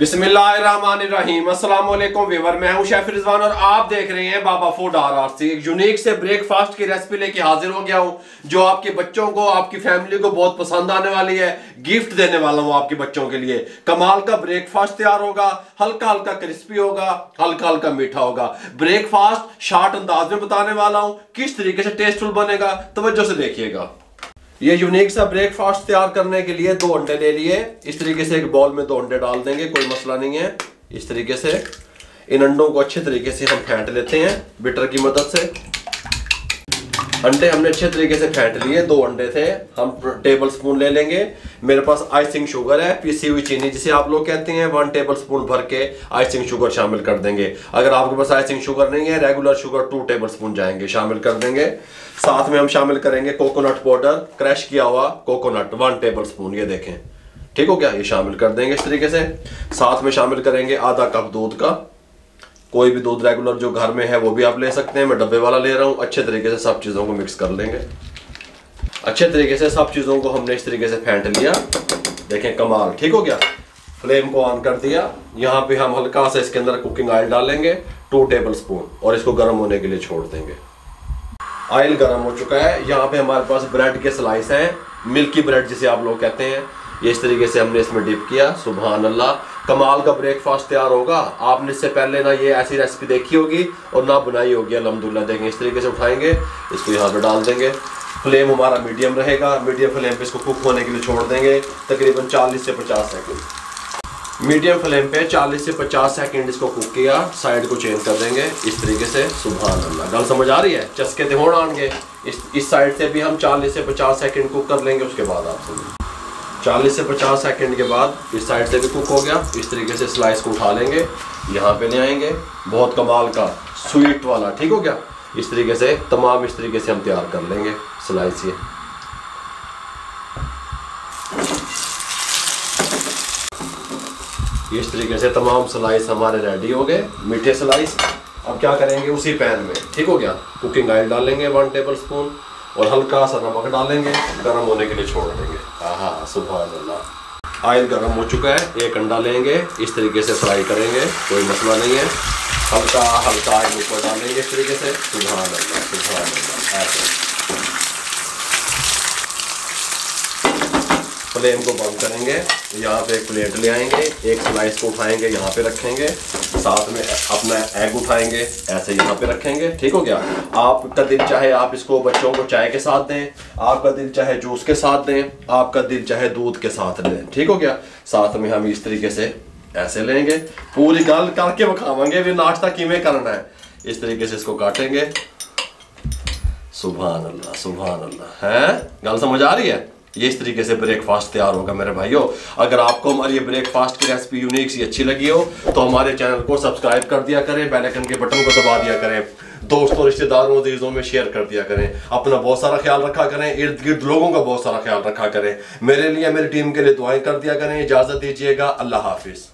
बिस्मिल्लाहिर्रहमानिर्रहीम। अस्सलाम वालेकुम व्यूअर, मैं हूं शेफ रिजवान और आप देख रहे हैं बाबा फूड RRC। एक यूनिक से ब्रेकफास्ट की रेसिपी लेके हाजिर हो गया हूं जो आपके बच्चों को, आपकी फैमिली को बहुत पसंद आने वाली है। गिफ्ट देने वाला हूं आपके बच्चों के लिए। कमाल का ब्रेकफास्ट तैयार होगा, हल्का हल्का क्रिस्पी होगा, हल्का हल्का मीठा होगा। ब्रेकफास्ट शॉर्ट अंदाज में बताने वाला हूं, किस तरीके से टेस्टफुल बनेगा, तवज्जो से देखिएगा। ये यूनिक सा ब्रेकफास्ट तैयार करने के लिए 2 अंडे ले लिए। इस तरीके से एक बॉल में 2 अंडे डाल देंगे, कोई मसला नहीं है। इस तरीके से इन अंडों को अच्छे तरीके से हम फेंट लेते हैं बीटर की मदद से। अंडे हमने अच्छे तरीके से फेंट लिए। 2 अंडे थे। हम टेबल स्पून ले लेंगे। मेरे पास आइसिंग शुगर है, पिसी हुई चीनी जिसे आप लोग कहते हैं। 1 टेबल स्पून भर के आइसिंग शुगर शामिल कर देंगे। अगर आपके पास आइसिंग शुगर नहीं है, रेगुलर शुगर 2 टेबल स्पून जाएंगे, शामिल कर देंगे। साथ में हम शामिल करेंगे कोकोनट पाउडर, क्रश किया हुआ कोकोनट 1 टेबल स्पून। ये देखें, ठीक हो गया। ये शामिल कर देंगे इस तरीके से। साथ में शामिल करेंगे आधा कप दूध का। कोई भी दूध रेगुलर जो घर में है वो भी आप ले सकते हैं, मैं डब्बे वाला ले रहा हूँ। अच्छे तरीके से सब चीज़ों को मिक्स कर लेंगे। अच्छे तरीके से सब चीज़ों को हमने इस तरीके से फेंट लिया। देखें कमाल, ठीक हो गया। फ्लेम को ऑन कर दिया। यहाँ पे हम हल्का सा इसके अंदर कुकिंग ऑयल डालेंगे 2 टेबल स्पून और इसको गर्म होने के लिए छोड़ देंगे। ऑयल गर्म हो चुका है। यहाँ पे हमारे पास ब्रेड के स्लाइस हैं, मिल्की ब्रेड जिसे आप लोग कहते हैं। ये इस तरीके से हमने इसमें डिप किया। सुभान अल्लाह, कमाल का ब्रेकफास्ट तैयार होगा। आपने इससे पहले ना ये ऐसी रेसिपी देखी होगी और ना बनाई होगी अल्हम्दुलिल्लाह। देखें, इस तरीके से उठाएंगे, इसको यहाँ पे डाल देंगे। फ्लेम हमारा मीडियम रहेगा। मीडियम फ्लेम पे इसको कुक होने के लिए छोड़ देंगे तकरीबन 40 से 50 सेकंड। मीडियम फ्लेम पे 40 से 50 सेकंड इसको कुक किया। साइड को चेंज कर देंगे इस तरीके से। सुभान अल्लाह, गल समझ आ रही है? चस्के ते होड़ आएंगे। इस साइड से भी हम 40 से 50 सेकंड कुक कर लेंगे। उसके बाद आप सुनिए, 40 से 50 सेकंड के बाद इस साइड से भी कुक हो गया। इस तरीके से स्लाइस को उठा लेंगे, यहाँ पे ले आएंगे। बहुत कमाल का स्वीट वाला, ठीक हो गया। इस तरीके से तमाम इस तरीके से हम तैयार कर लेंगे स्लाइस। ये इस तरीके से तमाम स्लाइस हमारे रेडी हो गए, मीठे स्लाइस। अब क्या करेंगे, उसी पैन में, ठीक हो गया, कुकिंग ऑयल डालेंगे 1 टेबल स्पून और हल्का सा नमक डालेंगे। गर्म होने के लिए छोड़ देंगे। हाँ, सुभान अल्लाह। ऑयल गर्म हो चुका है। 1 अंडा लेंगे, इस तरीके से फ्राई करेंगे, कोई मसला नहीं है। हल्का हल्का ऑयल ऊपर डालेंगे इस तरीके से। सुभान अल्लाह, सुभान अल्लाह। ऐसे फ्लेम को बंद करेंगे। यहाँ पे एक प्लेट ले आएंगे, एक स्लाइस को उठाएंगे, यहाँ पे रखेंगे। साथ में अपना एग उठाएंगे, ऐसे यहाँ पे रखेंगे, ठीक हो गया। आपका दिल चाहे आप इसको बच्चों को चाय के साथ दें, आपका दिल चाहे जूस के साथ दें, आपका दिल चाहे दूध के साथ दें, ठीक हो गया। साथ में हम इस तरीके से ऐसे लेंगे, पूरी गल करके बखावांगे भी नाश्ता किमें करना है। इस तरीके से इसको काटेंगे। सुभान अल्लाह, सुभान अल्लाह। है, गल समझ आ रही है? ये इस तरीके से ब्रेकफास्ट तैयार होगा मेरे भाइयों। अगर आपको हमारी ये ब्रेकफास्ट की रेसिपी यूनिक सी अच्छी लगी हो तो हमारे चैनल को सब्सक्राइब कर दिया करें, बेल आइकन के बटन को दबा दिया करें, दोस्तों रिश्तेदारों अजीजों में शेयर कर दिया करें। अपना बहुत सारा ख्याल रखा करें, इर्द गिर्द लोगों का बहुत सारा ख्याल रखा करें। मेरे लिए, मेरी टीम के लिए दुआएं कर दिया करें। इजाज़त दीजिएगा, अल्लाह हाफिज़।